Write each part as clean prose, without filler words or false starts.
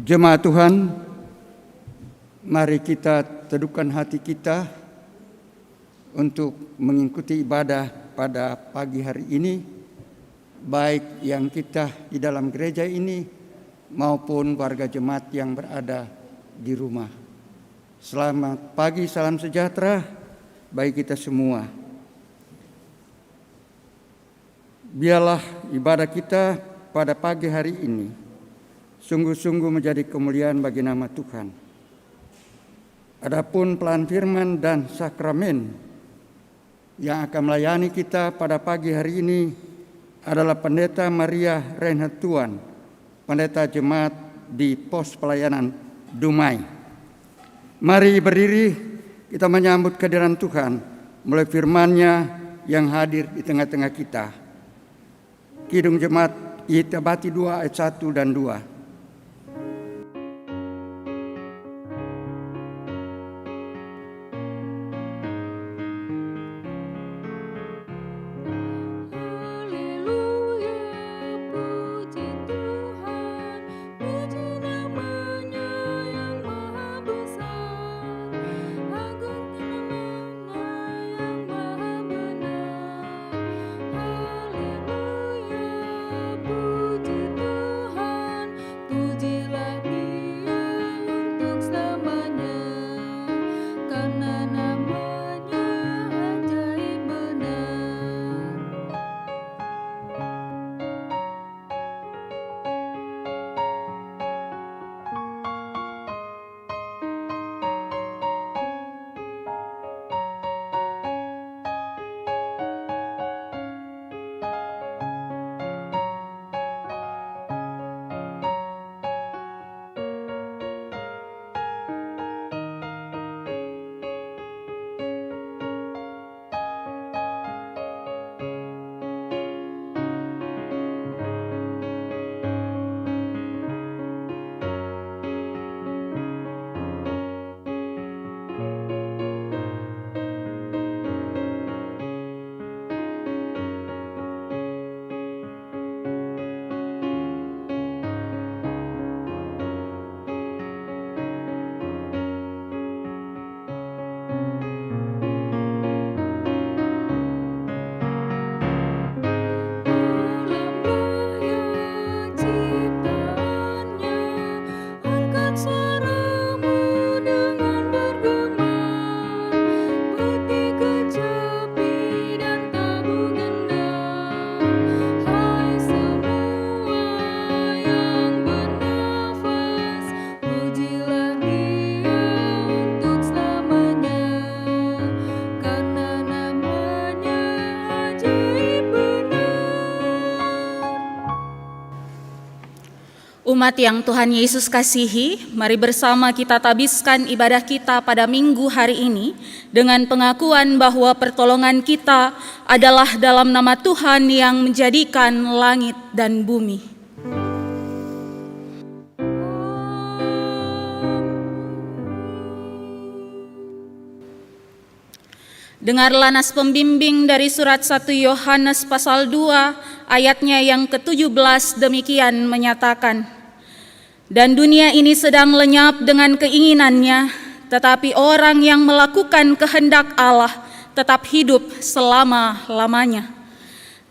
Jemaat Tuhan, mari kita teduhkan hati kita untuk mengikuti ibadah pada pagi hari ini, baik yang kita di dalam gereja ini maupun warga jemaat yang berada di rumah. Selamat pagi, salam sejahtera bagi kita semua. Biarlah ibadah kita pada pagi hari ini sungguh-sungguh menjadi kemuliaan bagi nama Tuhan. Adapun pelan firman dan sakramen yang akan melayani kita pada pagi hari ini adalah Pendeta Maria Reinhard Tuan, Pendeta Jemaat di Pos Pelayanan Dumai. Mari berdiri, kita menyambut kehadiran Tuhan melalui firman-Nya yang hadir di tengah-tengah kita. Kidung Jemaat Itabati 2 ayat 1 dan 2. Umat yang Tuhan Yesus kasihi, mari bersama kita tabiskan ibadah kita pada minggu hari ini dengan pengakuan bahwa pertolongan kita adalah dalam nama Tuhan yang menjadikan langit dan bumi. Dengarlah nas pembimbing dari surat 1 Yohanes pasal 2 ayatnya yang ke-17 demikian menyatakan, "Dan dunia ini sedang lenyap dengan keinginannya, tetapi orang yang melakukan kehendak Allah tetap hidup selama-lamanya."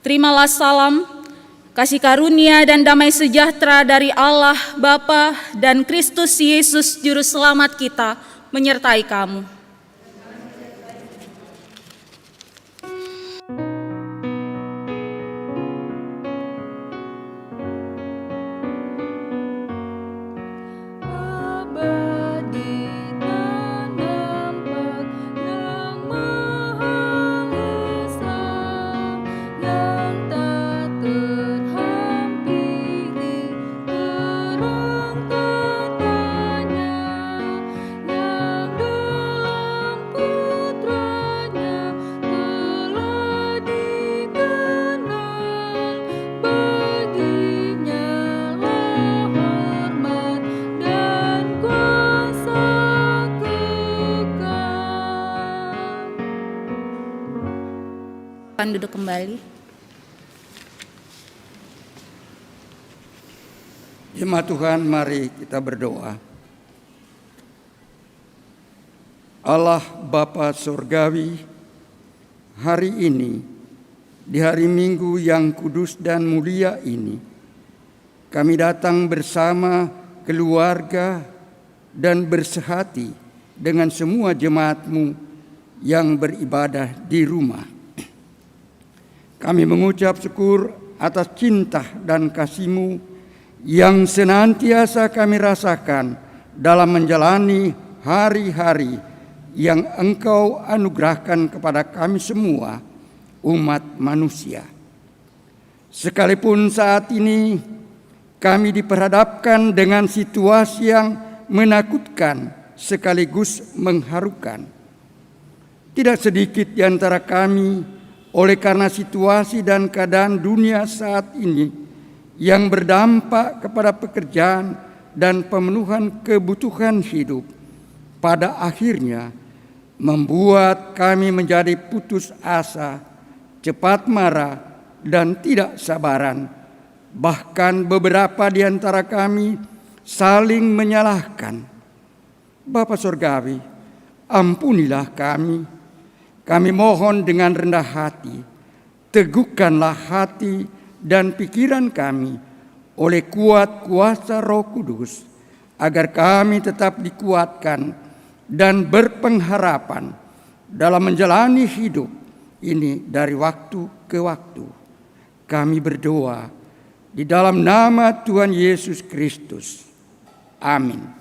Terimalah salam, kasih karunia dan damai sejahtera dari Allah Bapa dan Kristus Yesus Juru Selamat kita menyertai kamu. Silakan duduk kembali. Jemaat Tuhan, mari kita berdoa. Allah Bapa Surgawi, hari ini, di hari Minggu yang kudus dan mulia ini, kami datang bersama keluarga dan bersehati dengan semua jemaat-Mu yang beribadah di rumah. Kami mengucap syukur atas cinta dan kasih-Mu yang senantiasa kami rasakan dalam menjalani hari-hari yang Engkau anugerahkan kepada kami semua, umat manusia. Sekalipun saat ini kami diperhadapkan dengan situasi yang menakutkan sekaligus mengharukan. Tidak sedikit di antara kami oleh karena situasi dan keadaan dunia saat ini yang berdampak kepada pekerjaan dan pemenuhan kebutuhan hidup, pada akhirnya membuat kami menjadi putus asa, cepat marah, dan tidak sabaran. Bahkan beberapa di antara kami saling menyalahkan. Bapa Surgawi, ampunilah kami. Kami mohon dengan rendah hati, teguhkanlah hati dan pikiran kami oleh kuat kuasa Roh Kudus, agar kami tetap dikuatkan dan berpengharapan dalam menjalani hidup ini dari waktu ke waktu. Kami berdoa di dalam nama Tuhan Yesus Kristus. Amin.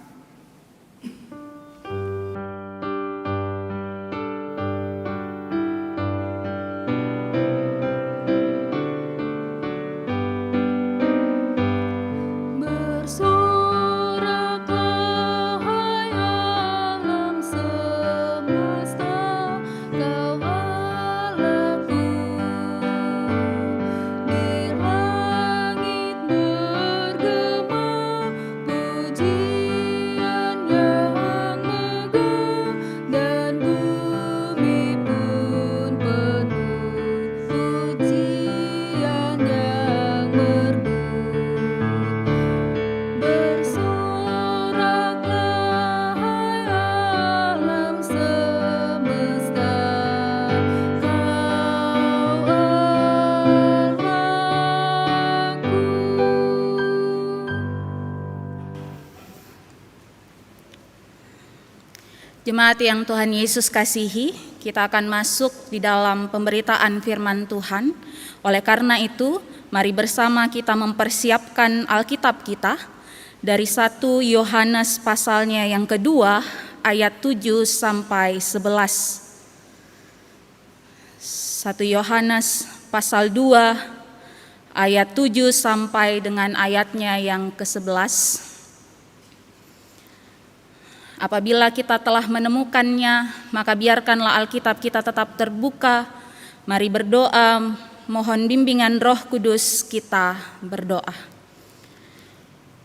Jemaat yang Tuhan Yesus kasihi, kita akan masuk di dalam pemberitaan firman Tuhan. Oleh karena itu, mari bersama kita mempersiapkan Alkitab kita dari 1 Yohanes pasalnya yang kedua, ayat 7 sampai 11. 1 Yohanes pasal 2, ayat 7 sampai dengan ayatnya yang ke-11. Apabila kita telah menemukannya, maka biarkanlah Alkitab kita tetap terbuka. Mari berdoa, mohon bimbingan Roh Kudus, kita berdoa.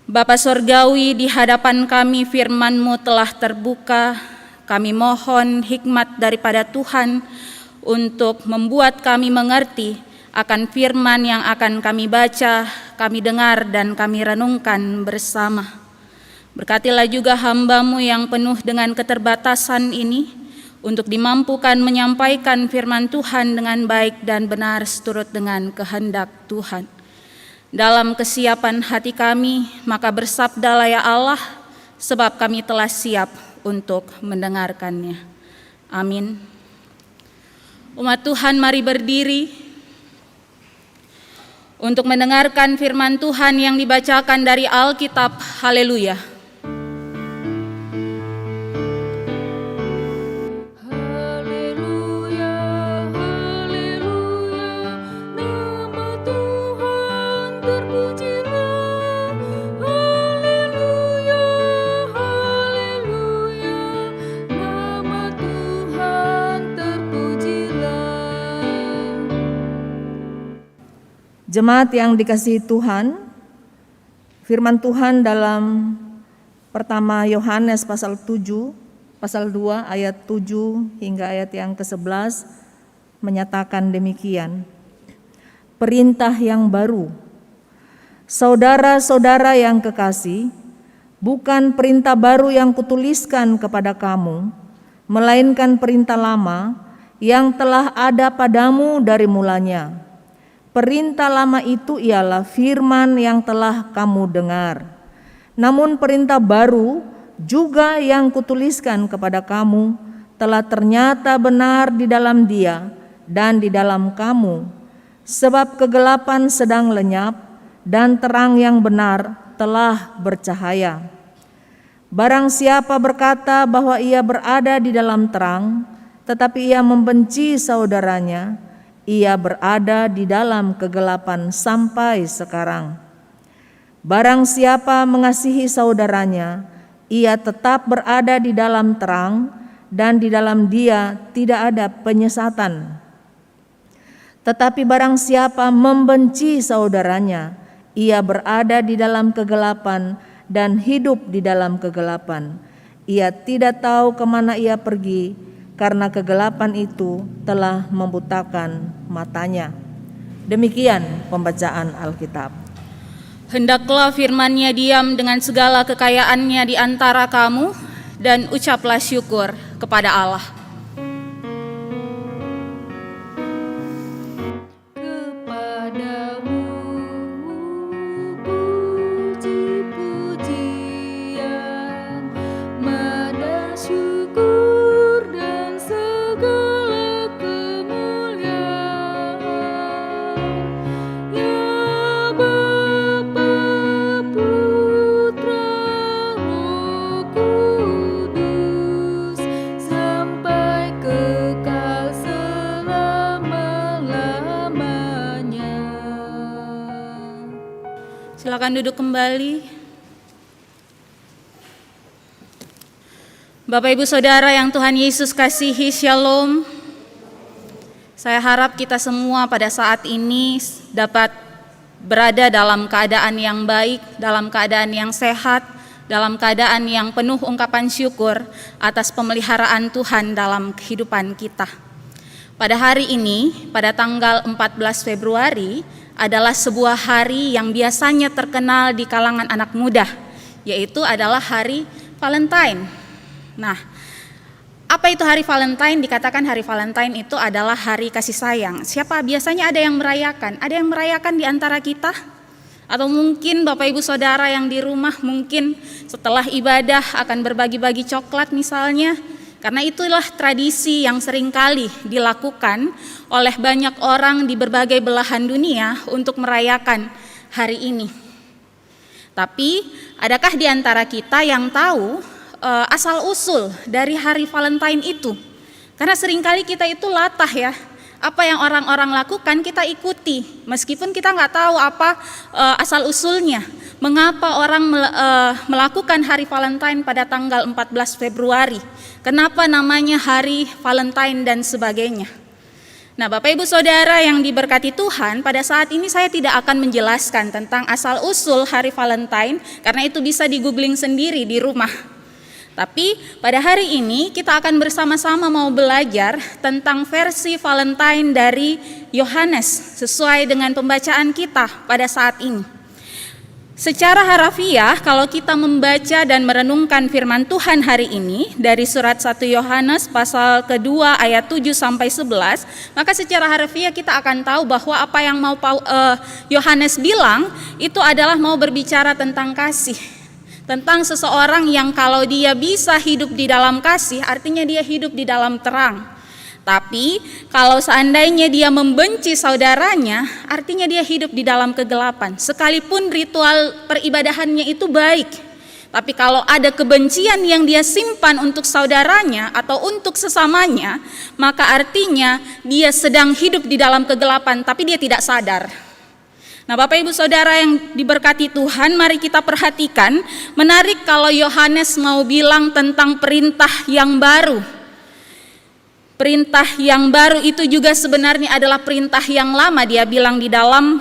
Bapa Surgawi, di hadapan kami firman-Mu telah terbuka. Kami mohon hikmat daripada Tuhan untuk membuat kami mengerti akan firman yang akan kami baca, kami dengar, dan kami renungkan bersama. Berkatilah juga hamba-Mu yang penuh dengan keterbatasan ini untuk dimampukan menyampaikan firman Tuhan dengan baik dan benar seturut dengan kehendak Tuhan. Dalam kesiapan hati kami, maka bersabdalah ya Allah, sebab kami telah siap untuk mendengarkannya. Amin. Umat Tuhan, mari berdiri untuk mendengarkan firman Tuhan yang dibacakan dari Alkitab. Haleluya. Jemaat yang dikasihi Tuhan, firman Tuhan dalam pertama Yohanes pasal 2 ayat 7 hingga ayat yang ke-11 menyatakan demikian. Perintah yang baru, Saudara-saudara yang kekasih, bukan perintah baru yang kutuliskan kepada kamu, melainkan perintah lama yang telah ada padamu dari mulanya. Perintah lama itu ialah firman yang telah kamu dengar. Namun perintah baru juga yang kutuliskan kepada kamu telah ternyata benar di dalam Dia dan di dalam kamu, sebab kegelapan sedang lenyap dan terang yang benar telah bercahaya. Barang siapa berkata bahwa ia berada di dalam terang, tetapi ia membenci saudaranya, ia berada di dalam kegelapan sampai sekarang. Barang siapa mengasihi saudaranya, ia tetap berada di dalam terang, dan di dalam Dia tidak ada penyesatan. Tetapi barang siapa membenci saudaranya, ia berada di dalam kegelapan dan hidup di dalam kegelapan. Ia tidak tahu kemana ia pergi, karena kegelapan itu telah membutakan matanya. Demikian pembacaan Alkitab. Hendaklah firman-Nya diam dengan segala kekayaannya di antara kamu, dan ucaplah syukur kepada Allah. Silakan duduk kembali. Bapak Ibu Saudara yang Tuhan Yesus kasihi, Shalom. Saya harap kita semua pada saat ini dapat berada dalam keadaan yang baik, dalam keadaan yang sehat, dalam keadaan yang penuh ungkapan syukur atas pemeliharaan Tuhan dalam kehidupan kita. Pada hari ini, pada tanggal 14 Februari, adalah sebuah hari yang biasanya terkenal di kalangan anak muda, yaitu adalah hari Valentine. Nah, apa itu hari Valentine? Dikatakan hari Valentine itu adalah hari kasih sayang. Siapa biasanya ada yang merayakan? Ada yang merayakan di antara kita? Atau mungkin Bapak Ibu Saudara yang di rumah mungkin setelah ibadah akan berbagi-bagi coklat misalnya. Karena itulah tradisi yang seringkali dilakukan oleh banyak orang di berbagai belahan dunia untuk merayakan hari ini. Tapi adakah di antara kita yang tahu asal-usul dari hari Valentine itu? Karena seringkali kita itu latah ya. Apa yang orang-orang lakukan kita ikuti, meskipun kita nggak tahu apa asal-usulnya. Mengapa orang melakukan hari Valentine pada tanggal 14 Februari? Kenapa namanya hari Valentine dan sebagainya? Nah, Bapak Ibu Saudara yang diberkati Tuhan, pada saat ini saya tidak akan menjelaskan tentang asal-usul hari Valentine, karena itu bisa di-googling sendiri di rumah. Tapi pada hari ini kita akan bersama-sama mau belajar tentang versi Valentine dari Yohanes sesuai dengan pembacaan kita pada saat ini. Secara harafiah kalau kita membaca dan merenungkan firman Tuhan hari ini dari surat 1 Yohanes pasal kedua ayat 7 sampai 11, maka secara harafiah kita akan tahu bahwa apa yang mau Yohanes bilang itu adalah mau berbicara tentang kasih. Tentang seseorang yang kalau dia bisa hidup di dalam kasih, artinya dia hidup di dalam terang. Tapi kalau seandainya dia membenci saudaranya, artinya dia hidup di dalam kegelapan. Sekalipun ritual peribadahannya itu baik, tapi kalau ada kebencian yang dia simpan untuk saudaranya atau untuk sesamanya, maka artinya dia sedang hidup di dalam kegelapan, tapi dia tidak sadar. Nah, Bapak Ibu Saudara yang diberkati Tuhan, mari kita perhatikan. Menarik kalau Yohanes mau bilang tentang perintah yang baru. Perintah yang baru itu juga sebenarnya adalah perintah yang lama. Dia bilang di dalam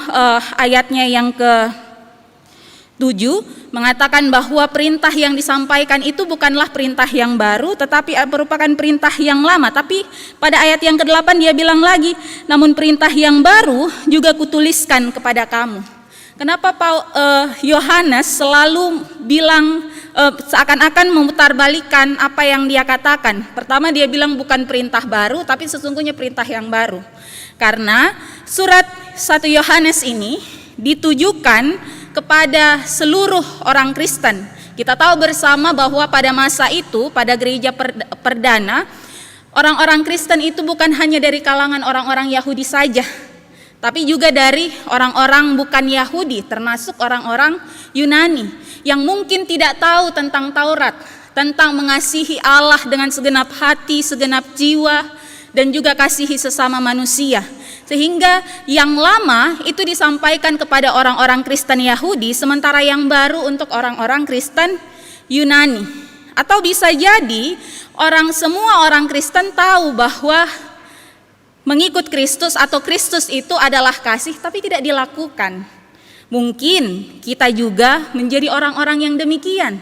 ayatnya yang ke-7, mengatakan bahwa perintah yang disampaikan itu bukanlah perintah yang baru, tetapi merupakan perintah yang lama. Tapi pada ayat yang ke-8 dia bilang lagi, namun perintah yang baru juga kutuliskan kepada kamu. Kenapa Yohanes selalu bilang seakan-akan memutarbalikan apa yang dia katakan? Pertama dia bilang bukan perintah baru, tapi sesungguhnya perintah yang baru. Karena surat 1 Yohanes ini ditujukan kepada seluruh orang Kristen. Kita tahu bersama bahwa pada masa itu, pada gereja perdana, orang-orang Kristen itu bukan hanya dari kalangan orang-orang Yahudi saja, tapi juga dari orang-orang bukan Yahudi, termasuk orang-orang Yunani yang mungkin tidak tahu tentang Taurat, tentang mengasihi Allah dengan segenap hati, segenap jiwa, dan juga kasihi sesama manusia. Sehingga yang lama itu disampaikan kepada orang-orang Kristen Yahudi, sementara yang baru untuk orang-orang Kristen Yunani. Atau bisa jadi semua orang Kristen tahu bahwa mengikut Kristus atau Kristus itu adalah kasih, tapi tidak dilakukan. Mungkin kita juga menjadi orang-orang yang demikian.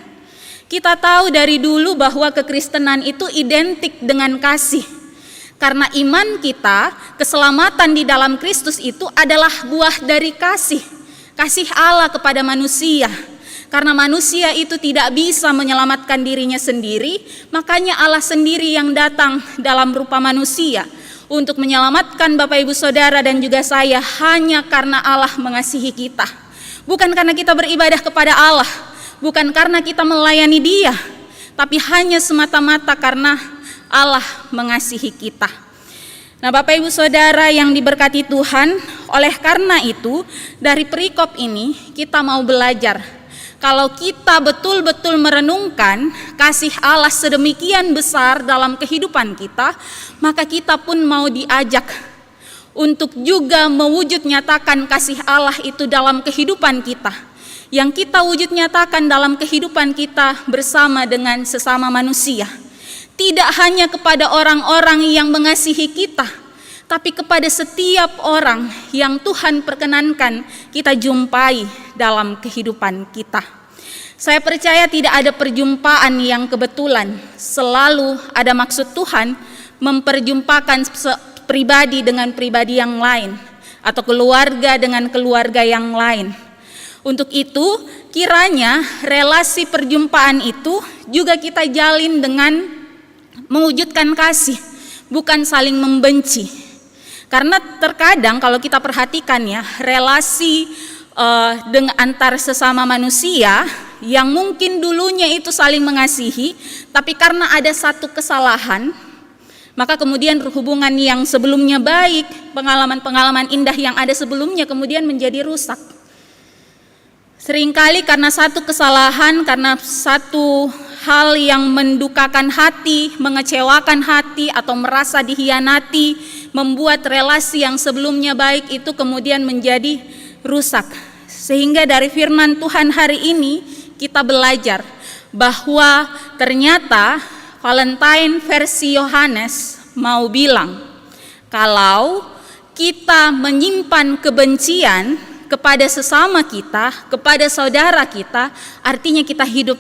Kita tahu dari dulu bahwa kekristenan itu identik dengan kasih. Karena iman kita, keselamatan di dalam Kristus itu adalah buah dari kasih. Kasih Allah kepada manusia. Karena manusia itu tidak bisa menyelamatkan dirinya sendiri, makanya Allah sendiri yang datang dalam rupa manusia untuk menyelamatkan Bapak Ibu Saudara dan juga saya, hanya karena Allah mengasihi kita. Bukan karena kita beribadah kepada Allah, bukan karena kita melayani Dia, tapi hanya semata-mata karena Allah mengasihi kita. Nah, Bapak Ibu Saudara yang diberkati Tuhan, oleh karena itu dari perikop ini kita mau belajar. Kalau kita betul-betul merenungkan kasih Allah sedemikian besar dalam kehidupan kita, maka kita pun mau diajak untuk juga mewujud nyatakan kasih Allah itu dalam kehidupan kita. Yang kita wujud nyatakan dalam kehidupan kita bersama dengan sesama manusia. Tidak hanya kepada orang-orang yang mengasihi kita, tapi kepada setiap orang yang Tuhan perkenankan kita jumpai dalam kehidupan kita. Saya percaya tidak ada perjumpaan yang kebetulan. Selalu ada maksud Tuhan memperjumpakan pribadi dengan pribadi yang lain, atau keluarga dengan keluarga yang lain. Untuk itu, kiranya relasi perjumpaan itu juga kita jalin dengan mewujudkan kasih, bukan saling membenci. Karena terkadang kalau kita perhatikan ya, relasi dengan antar sesama manusia yang mungkin dulunya itu saling mengasihi, tapi karena ada satu kesalahan, maka kemudian hubungan yang sebelumnya baik, pengalaman-pengalaman indah yang ada sebelumnya kemudian menjadi rusak. Seringkali karena satu kesalahan, karena satu hal yang mendukakan hati, mengecewakan hati, atau merasa dihianati, membuat relasi yang sebelumnya baik itu kemudian menjadi rusak. Sehingga dari firman Tuhan hari ini kita belajar bahwa ternyata Valentine versi Yohanes mau bilang, kalau kita menyimpan kebencian kepada sesama kita, kepada saudara kita, artinya kita hidup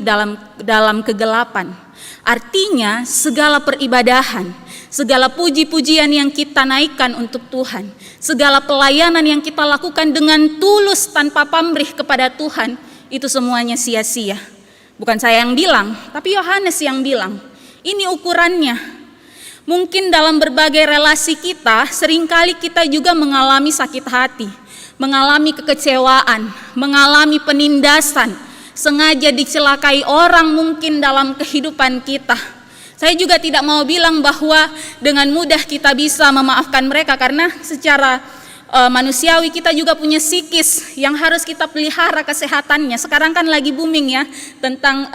dalam kegelapan. Artinya segala peribadahan, segala puji-pujian yang kita naikkan untuk Tuhan, segala pelayanan yang kita lakukan dengan tulus tanpa pamrih kepada Tuhan, itu semuanya sia-sia. Bukan saya yang bilang, tapi Yohanes yang bilang. Ini ukurannya. Mungkin dalam berbagai relasi kita, seringkali kita juga mengalami sakit hati, mengalami kekecewaan, mengalami penindasan, sengaja dicelakai orang mungkin dalam kehidupan kita. Saya juga tidak mau bilang bahwa dengan mudah kita bisa memaafkan mereka, karena secara manusiawi kita juga punya psikis yang harus kita pelihara kesehatannya. Sekarang kan lagi booming ya tentang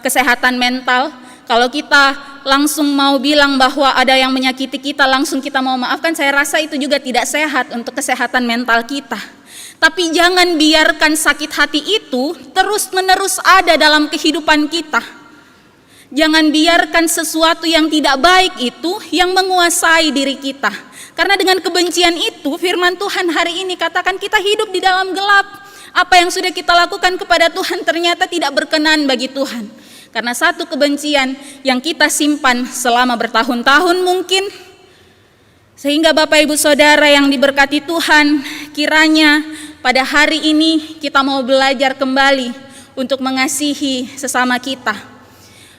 kesehatan mental. Kalau kita langsung mau bilang bahwa ada yang menyakiti kita, langsung kita mau maafkan, saya rasa itu juga tidak sehat untuk kesehatan mental kita. Tapi jangan biarkan sakit hati itu terus-menerus ada dalam kehidupan kita. Jangan biarkan sesuatu yang tidak baik itu yang menguasai diri kita. Karena dengan kebencian itu, firman Tuhan hari ini katakan kita hidup di dalam gelap. Apa yang sudah kita lakukan kepada Tuhan ternyata tidak berkenan bagi Tuhan. Karena satu kebencian yang kita simpan selama bertahun-tahun mungkin. Sehingga Bapak Ibu Saudara yang diberkati Tuhan, kiranya pada hari ini kita mau belajar kembali untuk mengasihi sesama kita.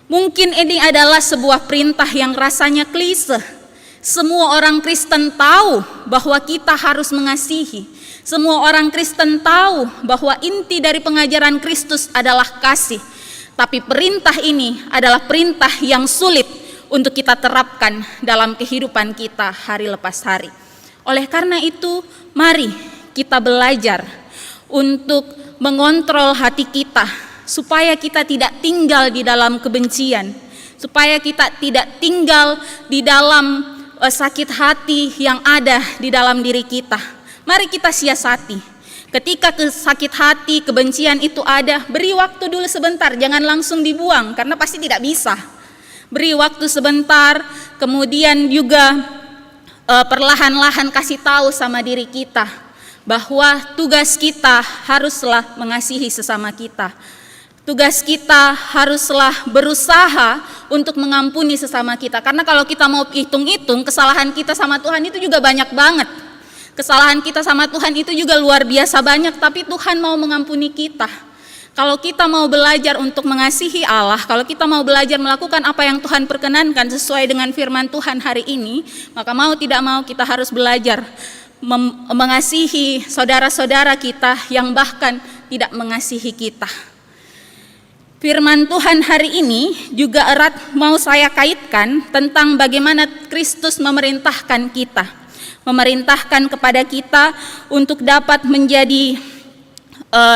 Mungkin ini adalah sebuah perintah yang rasanya klise. Semua orang Kristen tahu bahwa kita harus mengasihi. Semua orang Kristen tahu bahwa inti dari pengajaran Kristus adalah kasih. Tapi perintah ini adalah perintah yang sulit untuk kita terapkan dalam kehidupan kita hari lepas hari. Oleh karena itu, mari kita belajar untuk mengontrol hati kita supaya kita tidak tinggal di dalam kebencian, supaya kita tidak tinggal di dalam sakit hati yang ada di dalam diri kita. Mari kita siasati. Ketika sakit hati, kebencian itu ada, beri waktu dulu sebentar, jangan langsung dibuang karena pasti tidak bisa. Beri waktu sebentar, kemudian juga perlahan-lahan kasih tahu sama diri kita bahwa tugas kita haruslah mengasihi sesama kita. Tugas kita haruslah berusaha untuk mengampuni sesama kita. Karena kalau kita mau hitung-hitung, kesalahan kita sama Tuhan itu juga banyak banget. Kesalahan kita sama Tuhan itu juga luar biasa banyak, tapi Tuhan mau mengampuni kita. Kalau kita mau belajar untuk mengasihi Allah, kalau kita mau belajar melakukan apa yang Tuhan perkenankan sesuai dengan firman Tuhan hari ini, maka mau tidak mau kita harus belajar mengasihi saudara-saudara kita yang bahkan tidak mengasihi kita. Firman Tuhan hari ini juga erat mau saya kaitkan tentang bagaimana Kristus memerintahkan kita. Memerintahkan kepada kita untuk dapat menjadi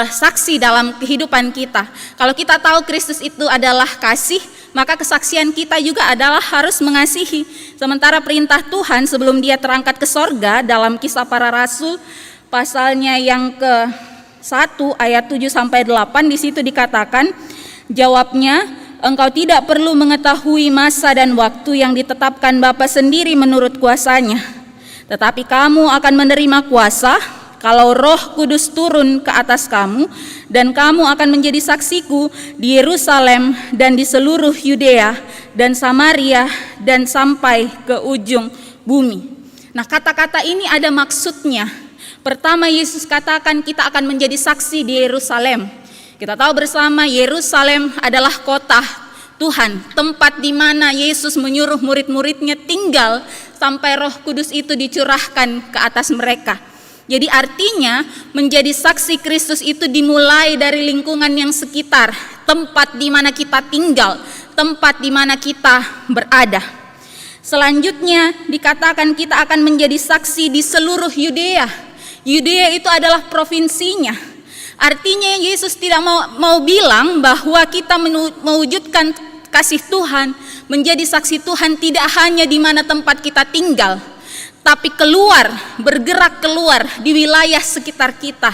saksi dalam kehidupan kita. Kalau kita tahu Kristus itu adalah kasih, maka kesaksian kita juga adalah harus mengasihi. Sementara perintah Tuhan sebelum dia terangkat ke sorga dalam Kisah Para Rasul pasalnya yang ke-1 ayat 7-8 di situ dikatakan, jawabnya, engkau tidak perlu mengetahui masa dan waktu yang ditetapkan Bapa sendiri menurut kuasanya. Tetapi kamu akan menerima kuasa kalau Roh Kudus turun ke atas kamu, dan kamu akan menjadi saksiku di Yerusalem dan di seluruh Yudea dan Samaria dan sampai ke ujung bumi. Nah, kata-kata ini ada maksudnya. Pertama, Yesus katakan kita akan menjadi saksi di Yerusalem. Kita tahu bersama Yerusalem adalah kota Tuhan, tempat di mana Yesus menyuruh murid-muridnya tinggal sampai Roh Kudus itu dicurahkan ke atas mereka. Jadi artinya menjadi saksi Kristus itu dimulai dari lingkungan yang sekitar, tempat di mana kita tinggal, tempat di mana kita berada. Selanjutnya dikatakan kita akan menjadi saksi di seluruh Yudea. Yudea itu adalah provinsinya. Artinya Yesus tidak mau bilang bahwa kita mewujudkan kasih Tuhan, menjadi saksi Tuhan tidak hanya di mana tempat kita tinggal, tapi keluar, bergerak keluar di wilayah sekitar kita,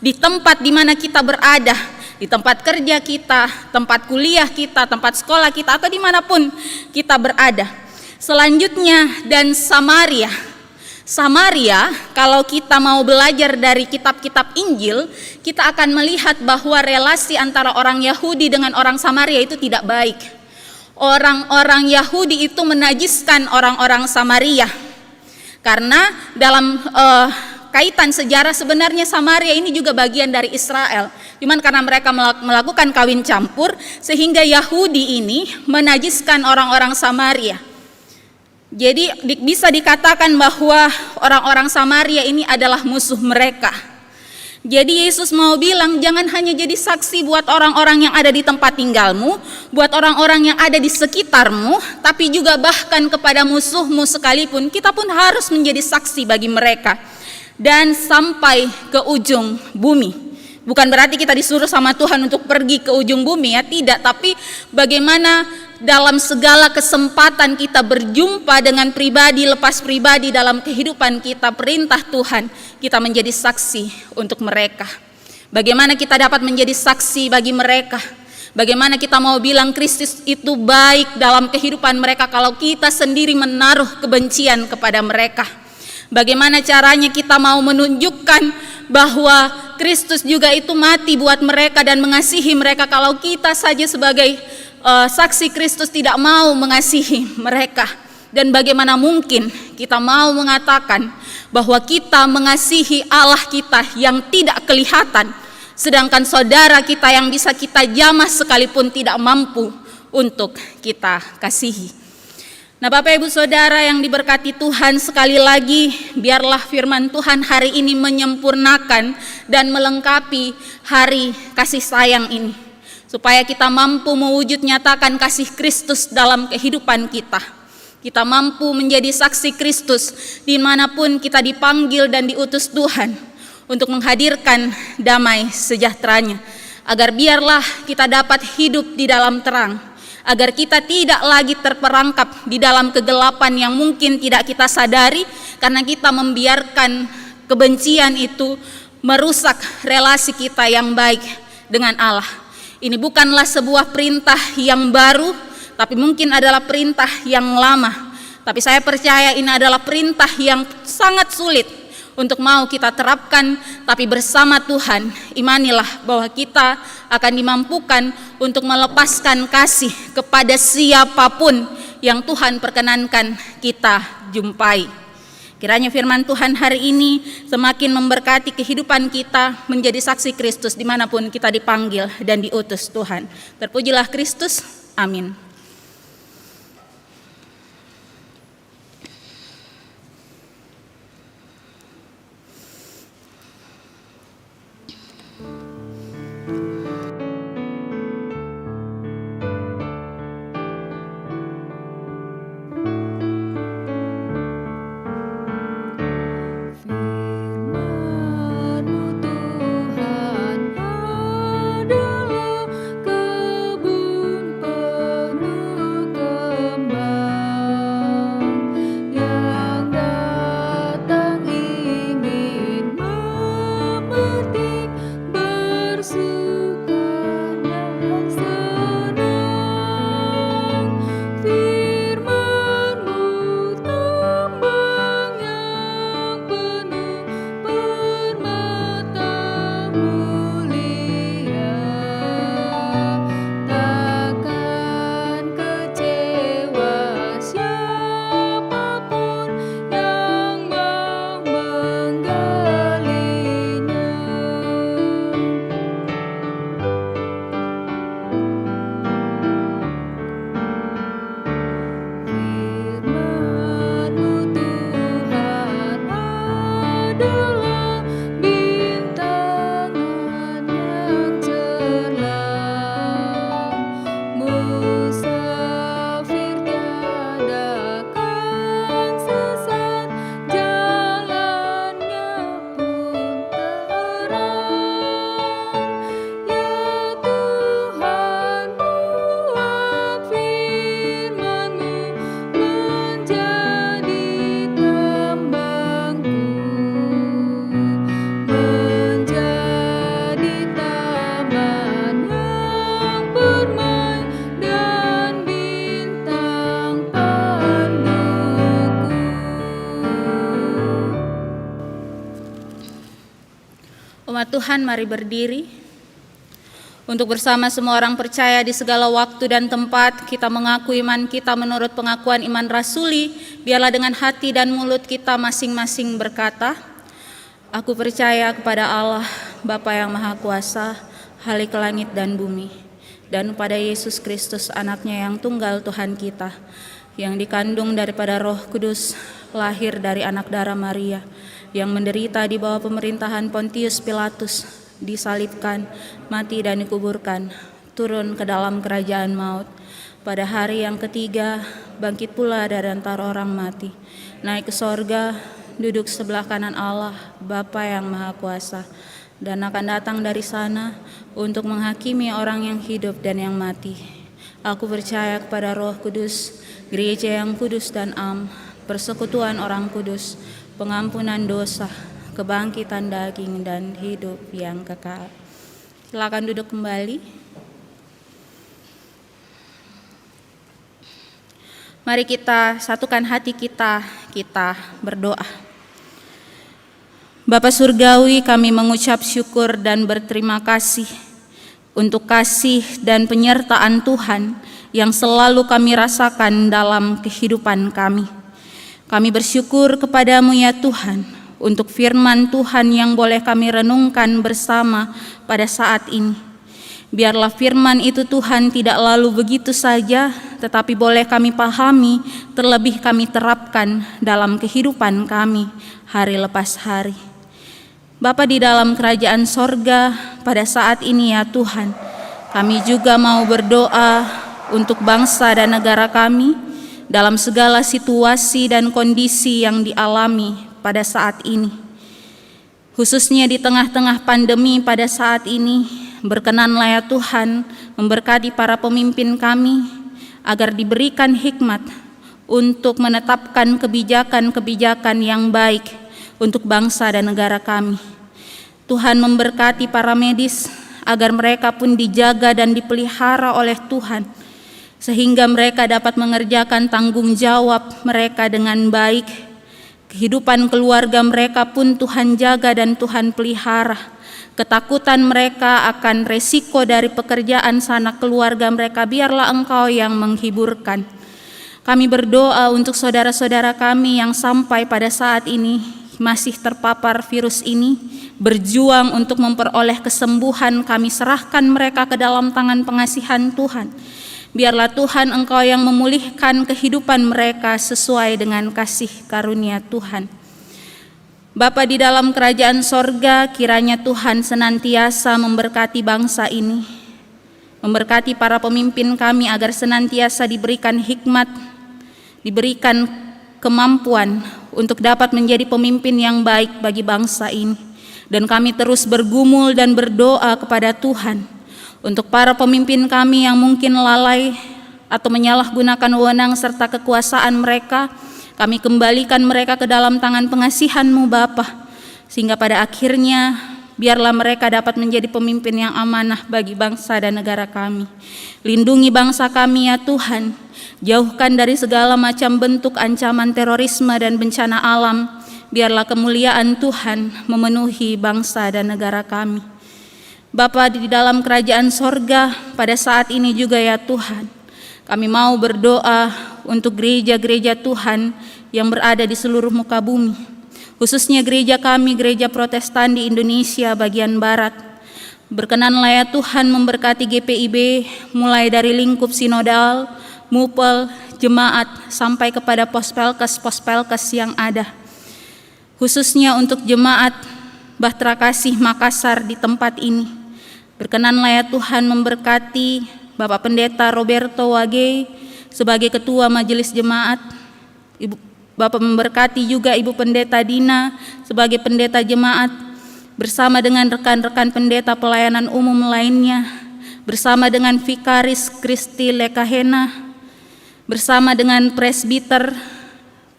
di tempat di mana kita berada, di tempat kerja kita, tempat kuliah kita, tempat sekolah kita, atau dimanapun kita berada. Selanjutnya, dan Samaria. Samaria, kalau kita mau belajar dari kitab-kitab Injil, kita akan melihat bahwa relasi antara orang Yahudi dengan orang Samaria itu tidak baik. Orang-orang Yahudi itu menajiskan orang-orang Samaria. Karena dalam kaitan sejarah sebenarnya Samaria ini juga bagian dari Israel. Cuman karena mereka melakukan kawin campur, sehingga Yahudi ini menajiskan orang-orang Samaria. Jadi bisa dikatakan bahwa orang-orang Samaria ini adalah musuh mereka. Jadi Yesus mau bilang jangan hanya jadi saksi buat orang-orang yang ada di tempat tinggalmu, buat orang-orang yang ada di sekitarmu, tapi juga bahkan kepada musuhmu sekalipun, kita pun harus menjadi saksi bagi mereka. Dan sampai ke ujung bumi. Bukan berarti kita disuruh sama Tuhan untuk pergi ke ujung bumi ya, tidak. Tapi bagaimana dalam segala kesempatan kita berjumpa dengan pribadi lepas pribadi dalam kehidupan kita, perintah Tuhan, kita menjadi saksi untuk mereka. Bagaimana kita dapat menjadi saksi bagi mereka? Bagaimana kita mau bilang Kristus itu baik dalam kehidupan mereka kalau kita sendiri menaruh kebencian kepada mereka? Bagaimana caranya kita mau menunjukkan bahwa Kristus juga itu mati buat mereka dan mengasihi mereka kalau kita saja sebagai saksi Kristus tidak mau mengasihi mereka? Dan bagaimana mungkin kita mau mengatakan bahwa kita mengasihi Allah kita yang tidak kelihatan, sedangkan saudara kita yang bisa kita jamah sekalipun tidak mampu untuk kita kasihi. Nah, Bapak Ibu Saudara yang diberkati Tuhan, sekali lagi biarlah firman Tuhan hari ini menyempurnakan dan melengkapi hari kasih sayang ini, supaya kita mampu mewujud nyatakan kasih Kristus dalam kehidupan kita. Kita mampu menjadi saksi Kristus dimanapun kita dipanggil dan diutus Tuhan untuk menghadirkan damai sejahteranya, agar biarlah kita dapat hidup di dalam terang, agar kita tidak lagi terperangkap di dalam kegelapan yang mungkin tidak kita sadari, karena kita membiarkan kebencian itu merusak relasi kita yang baik dengan Allah. Ini bukanlah sebuah perintah yang baru, tapi mungkin adalah perintah yang lama. Tapi saya percaya ini adalah perintah yang sangat sulit untuk mau kita terapkan, tapi bersama Tuhan, imanilah bahwa kita akan dimampukan untuk melepaskan kasih kepada siapapun yang Tuhan perkenankan kita jumpai. Kiranya firman Tuhan hari ini semakin memberkati kehidupan kita menjadi saksi Kristus dimanapun kita dipanggil dan diutus Tuhan. Terpujilah Kristus, amin. Umat Tuhan, mari berdiri untuk bersama semua orang percaya di segala waktu dan tempat kita mengaku iman kita menurut pengakuan iman rasuli. Biarlah dengan hati dan mulut kita masing-masing berkata, aku percaya kepada Allah Bapa yang Maha Kuasa, Khalik langit dan bumi, dan pada Yesus Kristus anaknya yang tunggal Tuhan kita, yang dikandung daripada Roh Kudus, lahir dari anak darah Maria, yang menderita di bawah pemerintahan Pontius Pilatus, disalibkan, mati dan dikuburkan, turun ke dalam kerajaan maut. Pada hari yang ketiga, bangkit pula dari antara orang mati, naik ke sorga, duduk sebelah kanan Allah, Bapa yang Maha Kuasa, dan akan datang dari sana untuk menghakimi orang yang hidup dan yang mati. Aku percaya kepada Roh Kudus, gereja yang kudus dan am, persekutuan orang kudus, pengampunan dosa, kebangkitan daging, dan hidup yang kekal. Silakan duduk kembali. Mari kita satukan hati kita berdoa. Bapa Surgawi, kami mengucap syukur dan berterima kasih untuk kasih dan penyertaan Tuhan yang selalu kami rasakan dalam kehidupan kami. Kami bersyukur kepadamu ya Tuhan, untuk firman Tuhan yang boleh kami renungkan bersama pada saat ini. Biarlah firman itu Tuhan tidak lalu begitu saja, tetapi boleh kami pahami, terlebih kami terapkan dalam kehidupan kami hari lepas hari. Bapa di dalam kerajaan sorga, pada saat ini ya Tuhan, kami juga mau berdoa untuk bangsa dan negara kami dalam segala situasi dan kondisi yang dialami pada saat ini. Khususnya di tengah-tengah pandemi pada saat ini, berkenanlah ya Tuhan memberkati para pemimpin kami agar diberikan hikmat untuk menetapkan kebijakan-kebijakan yang baik untuk bangsa dan negara kami. Tuhan memberkati para medis agar mereka pun dijaga dan dipelihara oleh Tuhan, sehingga mereka dapat mengerjakan tanggung jawab mereka dengan baik. Kehidupan keluarga mereka pun Tuhan jaga dan Tuhan pelihara. Ketakutan mereka akan resiko dari pekerjaan sanak keluarga mereka, biarlah Engkau yang menghiburkan. Kami berdoa untuk saudara-saudara kami yang sampai pada saat ini masih terpapar virus ini, berjuang untuk memperoleh kesembuhan. Kami serahkan mereka ke dalam tangan pengasihan Tuhan. Biarlah Tuhan Engkau yang memulihkan kehidupan mereka sesuai dengan kasih karunia Tuhan. Bapa di dalam kerajaan sorga, kiranya Tuhan senantiasa memberkati bangsa ini, memberkati para pemimpin kami agar senantiasa diberikan hikmat, diberikan kemampuan untuk dapat menjadi pemimpin yang baik bagi bangsa ini. Dan kami terus bergumul dan berdoa kepada Tuhan untuk para pemimpin kami yang mungkin lalai atau menyalahgunakan wewenang serta kekuasaan mereka. Kami kembalikan mereka ke dalam tangan pengasihan-Mu Bapa, sehingga pada akhirnya biarlah mereka dapat menjadi pemimpin yang amanah bagi bangsa dan negara kami. Lindungi bangsa kami ya Tuhan, jauhkan dari segala macam bentuk ancaman terorisme dan bencana alam. Biarlah kemuliaan Tuhan memenuhi bangsa dan negara kami. Bapa di dalam kerajaan sorga, pada saat ini juga ya Tuhan, kami mau berdoa untuk gereja-gereja Tuhan yang berada di seluruh muka bumi, khususnya gereja kami, gereja Protestan di Indonesia bagian Barat. Berkenanlah ya Tuhan memberkati GPIB mulai dari lingkup sinodal, mupel, jemaat, sampai kepada pospelkes yang ada. Khususnya untuk jemaat Bahtera Kasih Makassar di tempat ini. Berkenanlah ya Tuhan memberkati Bapak Pendeta Roberto Wage sebagai Ketua Majelis Jemaat. Bapak memberkati juga Ibu Pendeta Dina sebagai Pendeta Jemaat, bersama dengan rekan-rekan pendeta pelayanan umum lainnya, bersama dengan Vikaris Kristi Lekahena, bersama dengan presbiter,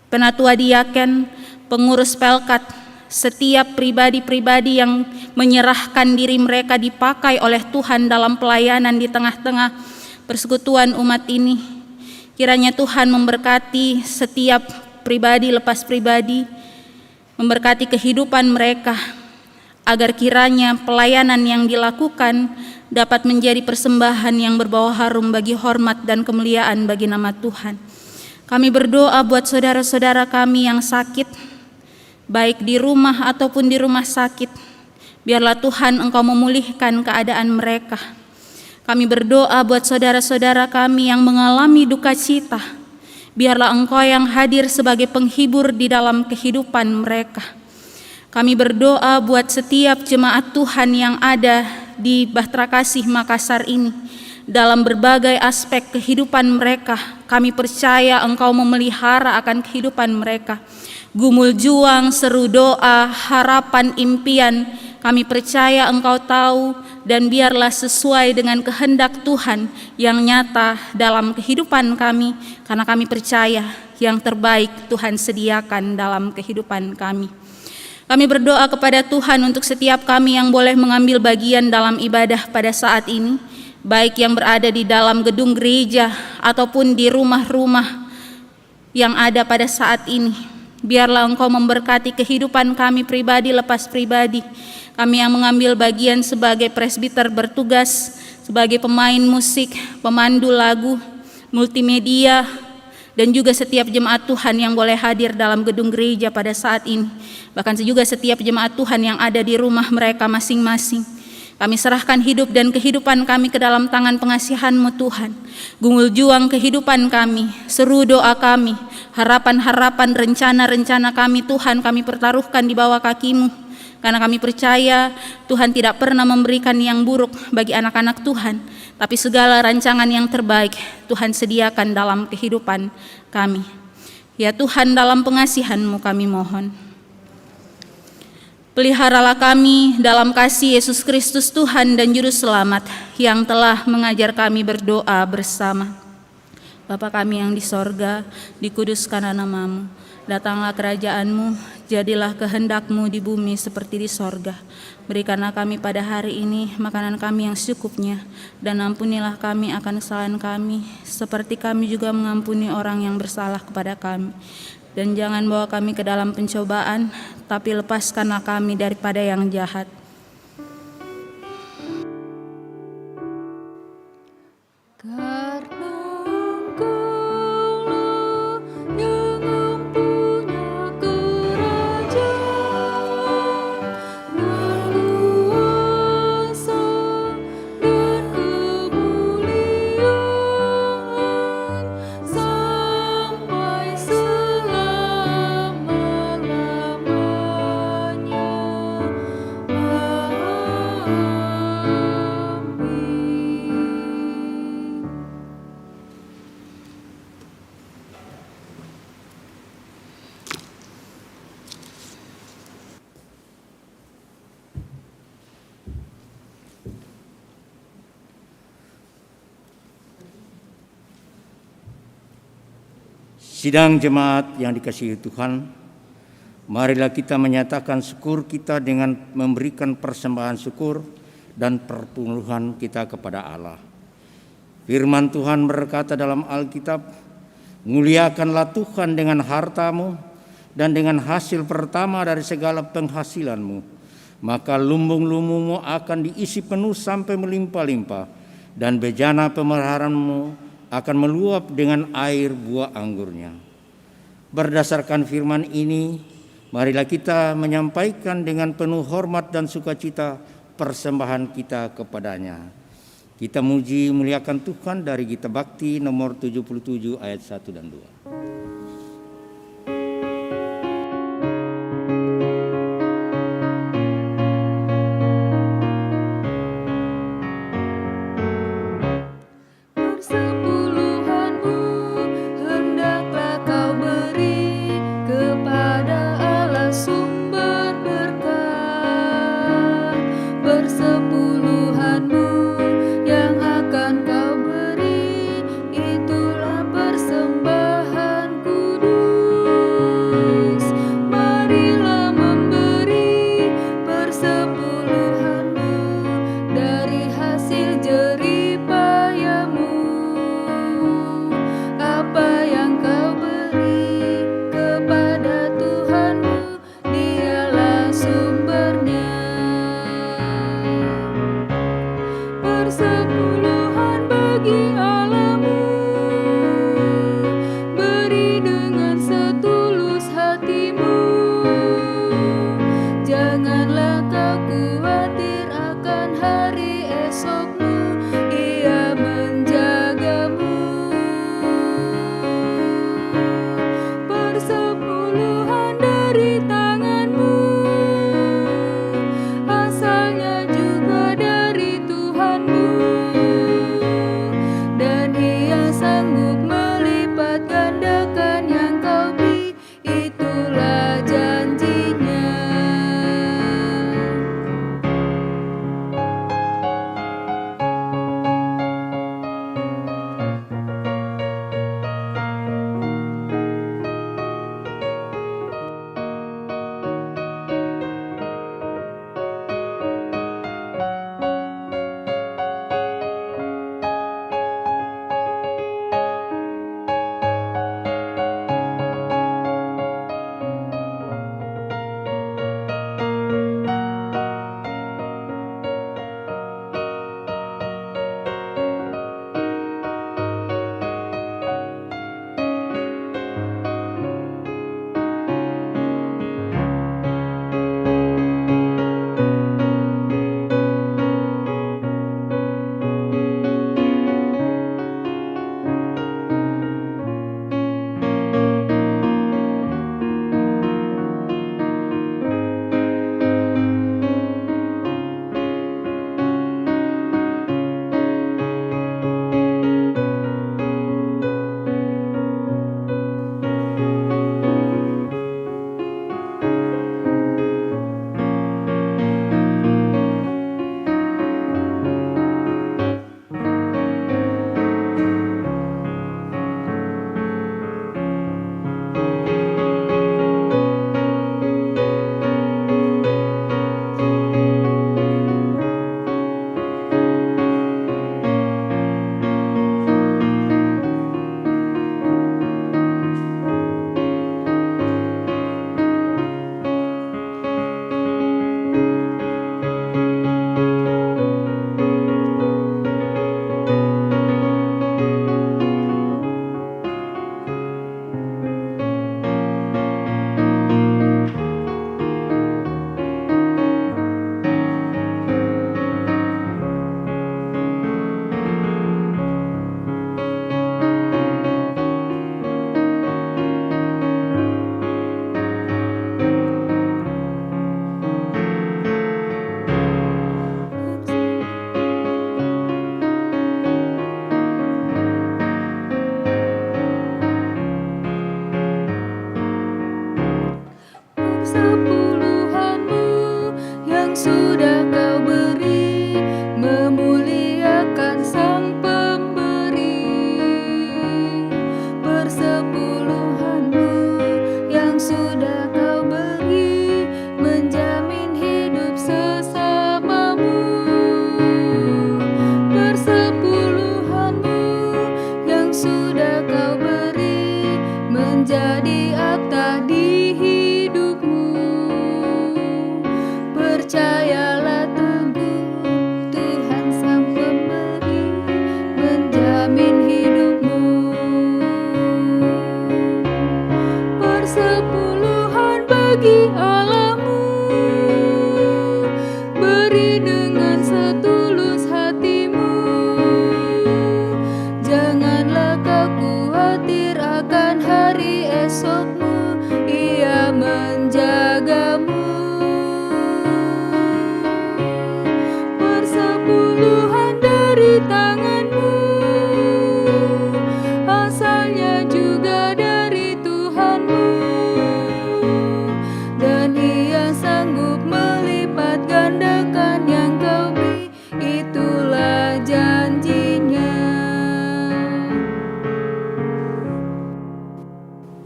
penatua diaken, pengurus pelkat, setiap pribadi-pribadi yang menyerahkan diri mereka dipakai oleh Tuhan dalam pelayanan di tengah-tengah persekutuan umat ini. Kiranya Tuhan memberkati setiap pribadi lepas pribadi, memberkati kehidupan mereka, agar kiranya pelayanan yang dilakukan dapat menjadi persembahan yang berbau harum bagi hormat dan kemuliaan bagi nama Tuhan. Kami berdoa buat saudara-saudara kami yang sakit, baik di rumah ataupun di rumah sakit. Biarlah Tuhan Engkau memulihkan keadaan mereka. Kami berdoa buat saudara-saudara kami yang mengalami duka cita. Biarlah Engkau yang hadir sebagai penghibur di dalam kehidupan mereka. Kami berdoa buat setiap jemaat Tuhan yang ada di Bahtera Kasih Makassar ini. Dalam berbagai aspek kehidupan mereka, kami percaya Engkau memelihara akan kehidupan mereka. Gumul juang, seru doa, harapan, impian, kami percaya Engkau tahu, dan biarlah sesuai dengan kehendak Tuhan yang nyata dalam kehidupan kami, karena kami percaya yang terbaik Tuhan sediakan dalam kehidupan kami. Kami berdoa kepada Tuhan untuk setiap kami yang boleh mengambil bagian dalam ibadah pada saat ini, baik yang berada di dalam gedung gereja ataupun di rumah-rumah yang ada pada saat ini. Biarlah Engkau memberkati kehidupan kami pribadi lepas pribadi. Kami yang mengambil bagian sebagai presbiter bertugas, sebagai pemain musik, pemandu lagu, multimedia, dan juga setiap jemaat Tuhan yang boleh hadir dalam gedung gereja pada saat ini, bahkan juga setiap jemaat Tuhan yang ada di rumah mereka masing-masing. Kami serahkan hidup dan kehidupan kami ke dalam tangan pengasihan-Mu Tuhan. Gumul juang kehidupan kami, seru doa kami, harapan-harapan, rencana-rencana kami Tuhan kami pertaruhkan di bawah kaki-Mu. Karena kami percaya Tuhan tidak pernah memberikan yang buruk bagi anak-anak Tuhan, tapi segala rancangan yang terbaik Tuhan sediakan dalam kehidupan kami. Ya Tuhan, dalam pengasihan-Mu kami mohon. Peliharalah kami dalam kasih Yesus Kristus Tuhan dan Juru Selamat yang telah mengajar kami berdoa bersama. Bapa kami yang di sorga, dikuduskanlah nama-Mu. Datanglah kerajaan-Mu, jadilah kehendak-Mu di bumi seperti di sorga. Berikanlah kami pada hari ini makanan kami yang secukupnya, dan ampunilah kami akan kesalahan kami, seperti kami juga mengampuni orang yang bersalah kepada kami. Dan jangan bawa kami ke dalam pencobaan, tapi lepaskanlah kami daripada yang jahat. Sidang jemaat yang dikasihi Tuhan, marilah kita menyatakan syukur kita dengan memberikan persembahan syukur dan perpuluhan kita kepada Allah. Firman Tuhan berkata dalam Alkitab, "Muliakanlah Tuhan dengan hartamu dan dengan hasil pertama dari segala penghasilanmu, maka lumbung-lumbungmu akan diisi penuh sampai melimpah-limpah, dan bejana pemeliharaanmu akan meluap dengan air buah anggurnya." Berdasarkan firman ini, marilah kita menyampaikan dengan penuh hormat dan sukacita persembahan kita kepadanya. Kita muji muliakan Tuhan dari Gita Bakti nomor 77 ayat 1 dan 2. Yang akan kau beri, itulah persembahan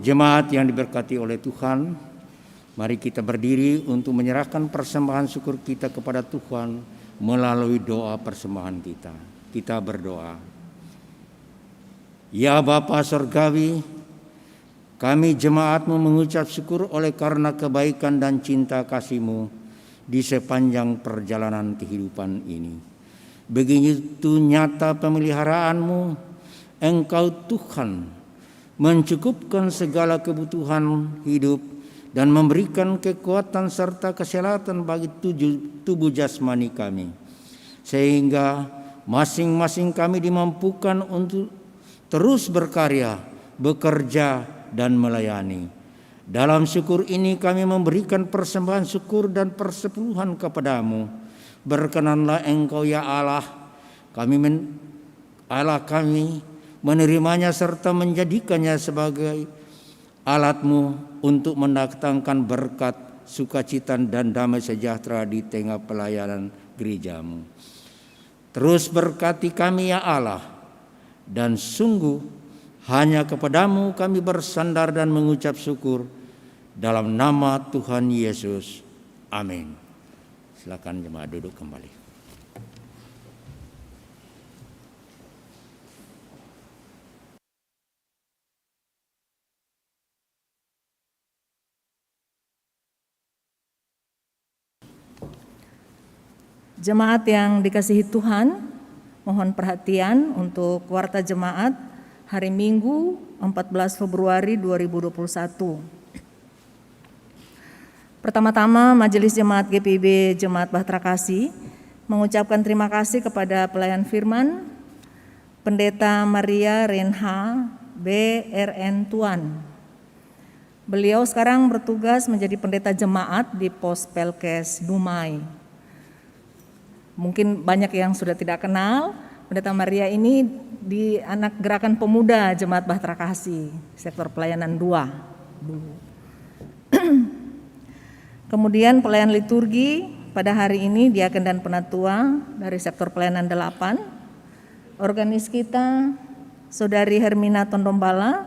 Jemaat yang diberkati oleh Tuhan, mari kita berdiri untuk menyerahkan persembahan syukur kita kepada Tuhan melalui doa persembahan kita. Kita berdoa. Ya Bapa Surgawi, kami jemaat-Mu mengucap syukur oleh karena kebaikan dan cinta kasih-Mu di sepanjang perjalanan kehidupan ini. Begitu nyata pemeliharaan-Mu, Engkau Tuhan mencukupkan segala kebutuhan hidup dan memberikan kekuatan serta kesehatan bagi tubuh jasmani kami, sehingga masing-masing kami dimampukan untuk terus berkarya, bekerja, dan melayani. Dalam syukur ini kami memberikan persembahan syukur dan persepuluhan kepadamu. Berkenanlah Engkau ya Allah, kami menerimanya serta menjadikannya sebagai alat-Mu untuk mendatangkan berkat, sukacita dan damai sejahtera di tengah pelayanan gereja-Mu. Terus berkati kami ya Allah, dan sungguh hanya kepadamu kami bersandar dan mengucap syukur dalam nama Tuhan Yesus. Amin. Silakan jemaat duduk kembali. Jemaat yang dikasihi Tuhan, mohon perhatian untuk warta jemaat hari Minggu 14 Februari 2021. Pertama-tama Majelis Jemaat GPIB Jemaat Bahtera Kasih mengucapkan terima kasih kepada pelayan firman Pendeta Maria Renha BRN Tuan. Beliau sekarang bertugas menjadi pendeta jemaat di Pos Pelkes Dumai. Mungkin banyak yang sudah tidak kenal, Pendeta Maria ini di anak gerakan pemuda Jemaat Bahtera Kasih, sektor pelayanan 2 dulu. Kemudian pelayan liturgi pada hari ini diaken dan penatua dari sektor pelayanan 8. Organis kita Saudari Hermina Tondombala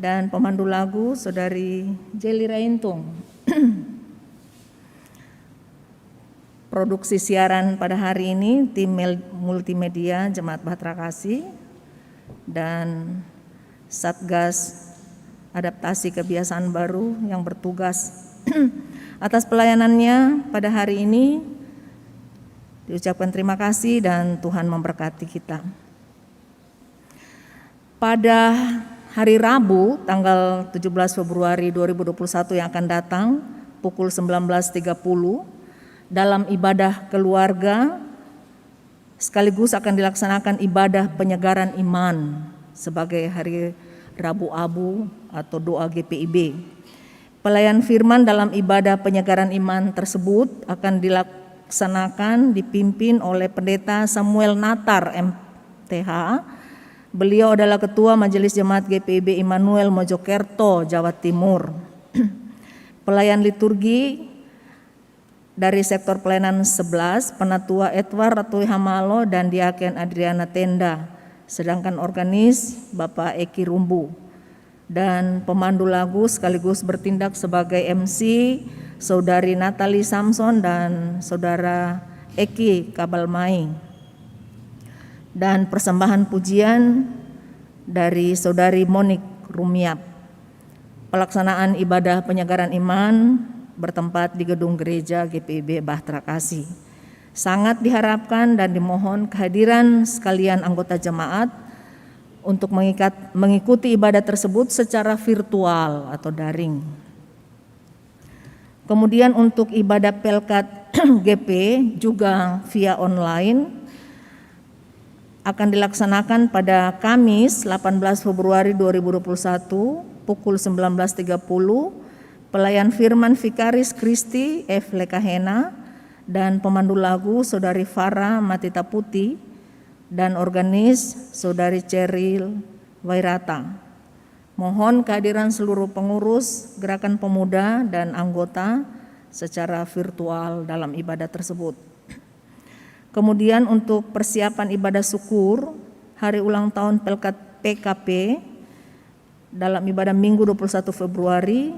dan pemandu lagu Saudari Jeli Raintung. Produksi siaran pada hari ini tim multimedia Jemaat Bahtera Kasih dan Satgas Adaptasi Kebiasaan Baru yang bertugas atas pelayanannya pada hari ini. Diucapkan terima kasih dan Tuhan memberkati kita. Pada hari Rabu tanggal 17 Februari 2021 yang akan datang pukul 19.30 dalam ibadah keluarga sekaligus akan dilaksanakan ibadah penyegaran iman sebagai hari Rabu Abu atau doa GPIB. Pelayan firman dalam ibadah penyegaran iman tersebut akan dilaksanakan dipimpin oleh Pendeta Samuel Natar MTH. Beliau adalah Ketua Majelis Jemaat GPIB Immanuel Mojokerto, Jawa Timur. Pelayan liturgi dari sektor pelayanan 11, Penatua Edward Ratui Hamalo dan Diaken Adriana Tenda, sedangkan organis Bapak Eki Rumbu. Dan pemandu lagu sekaligus bertindak sebagai MC Saudari Natali Samson dan Saudara Eki Kabalmai. Dan persembahan pujian dari Saudari Monik Rumiap. Pelaksanaan ibadah penyegaran iman bertempat di gedung gereja GPIB Bahtera Kasih. Sangat diharapkan dan dimohon kehadiran sekalian anggota jemaat untuk mengikuti ibadah tersebut secara virtual atau daring. Kemudian untuk ibadah Pelkat GP juga via online akan dilaksanakan pada Kamis 18 Februari 2021 pukul 19.30. Pelayan firman Vikaris Kristi F. Lekahena dan pemandu lagu Saudari Farah Matita Putih dan organis Saudari Ceril Wairata. Mohon kehadiran seluruh pengurus gerakan pemuda dan anggota secara virtual dalam ibadah tersebut. Kemudian untuk persiapan ibadah syukur hari ulang tahun Pelkat PKP dalam ibadah Minggu 21 Februari,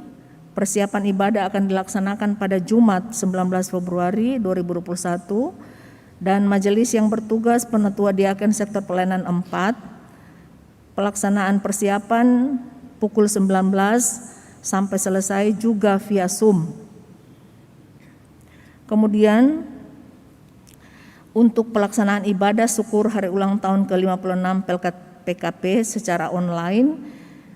persiapan ibadah akan dilaksanakan pada Jumat 19 Februari 2021 dan majelis yang bertugas Penatua Diaken Sektor Pelayanan 4, pelaksanaan persiapan pukul 19 sampai selesai juga via Zoom. Kemudian untuk pelaksanaan ibadah syukur hari ulang tahun ke-56 PKP secara online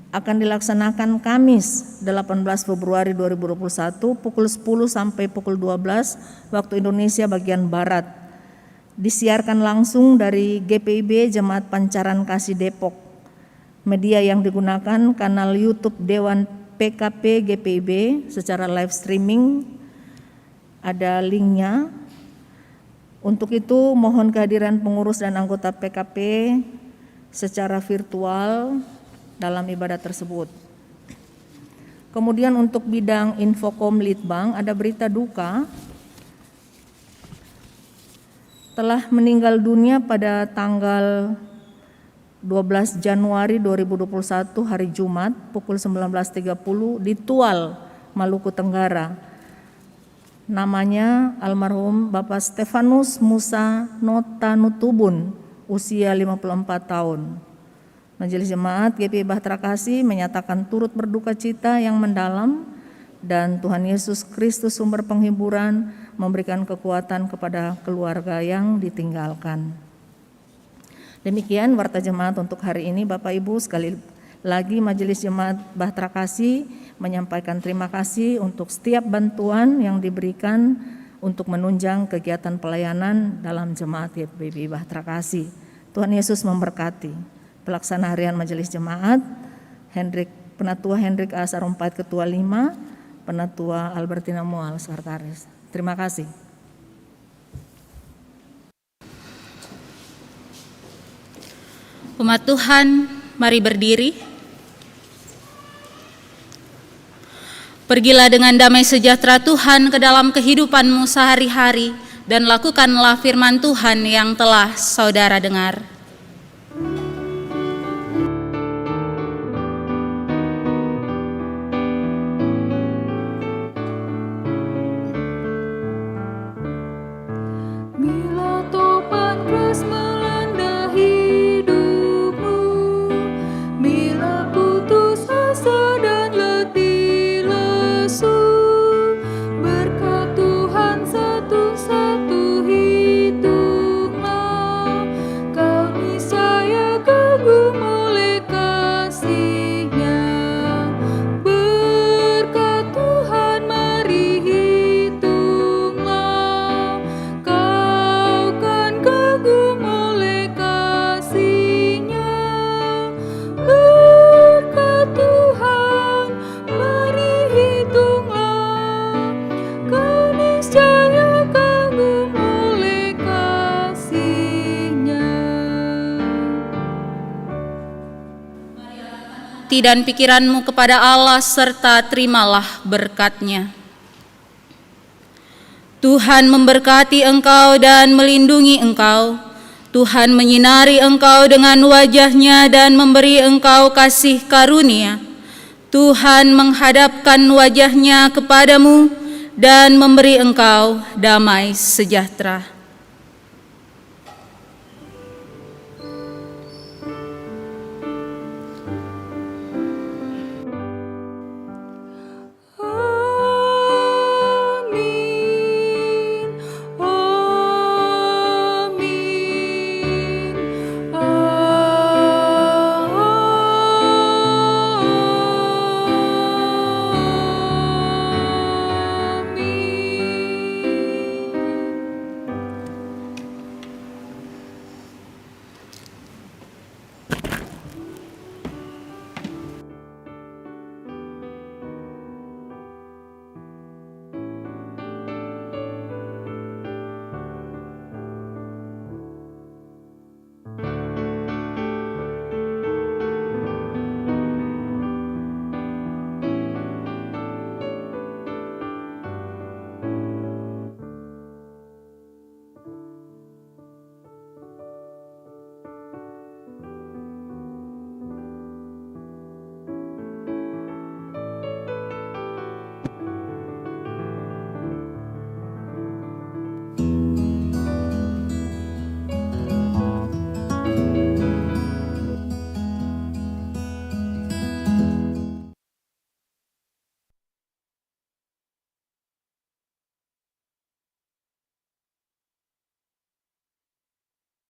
akan dilaksanakan Kamis 18 Februari 2021 pukul 10 sampai pukul 12 waktu Indonesia bagian Barat. Disiarkan langsung dari GPIB Jemaat Pancaran Kasih Depok. Media yang digunakan kanal YouTube Dewan PKP GPIB secara live streaming, ada linknya. Untuk itu mohon kehadiran pengurus dan anggota PKP secara virtual dalam ibadah tersebut. Kemudian untuk bidang Infokom Litbang ada berita duka, telah meninggal dunia pada tanggal 12 Januari 2021 hari Jumat pukul 19.30 di Tual, Maluku Tenggara. Namanya almarhum Bapak Stefanus Musa Notanutubun, usia 54 tahun. Majelis Jemaat GPI Bahtera Kasih menyatakan turut berduka cita yang mendalam dan Tuhan Yesus Kristus sumber penghiburan memberikan kekuatan kepada keluarga yang ditinggalkan. Demikian warta jemaat untuk hari ini. Bapak Ibu, sekali lagi Majelis Jemaat Bahtera Kasih menyampaikan terima kasih untuk setiap bantuan yang diberikan untuk menunjang kegiatan pelayanan dalam Jemaat GPI Bahtera Kasih. Tuhan Yesus memberkati. Pelaksana harian Majelis Jemaat, Penatua Hendrik A. Sarumpait Ketua 5, Penatua Albertina Mual Sekretaris. Terima kasih. Umat Tuhan, mari berdiri. Pergilah dengan damai sejahtera Tuhan ke dalam kehidupanmu sehari-hari dan lakukanlah firman Tuhan yang telah saudara dengar. Dan pikiranmu kepada Allah serta terimalah berkat-Nya. Tuhan memberkati engkau dan melindungi engkau. Tuhan menyinari engkau dengan wajah-Nya dan memberi engkau kasih karunia. Tuhan menghadapkan wajah-Nya kepadamu dan memberi engkau damai sejahtera.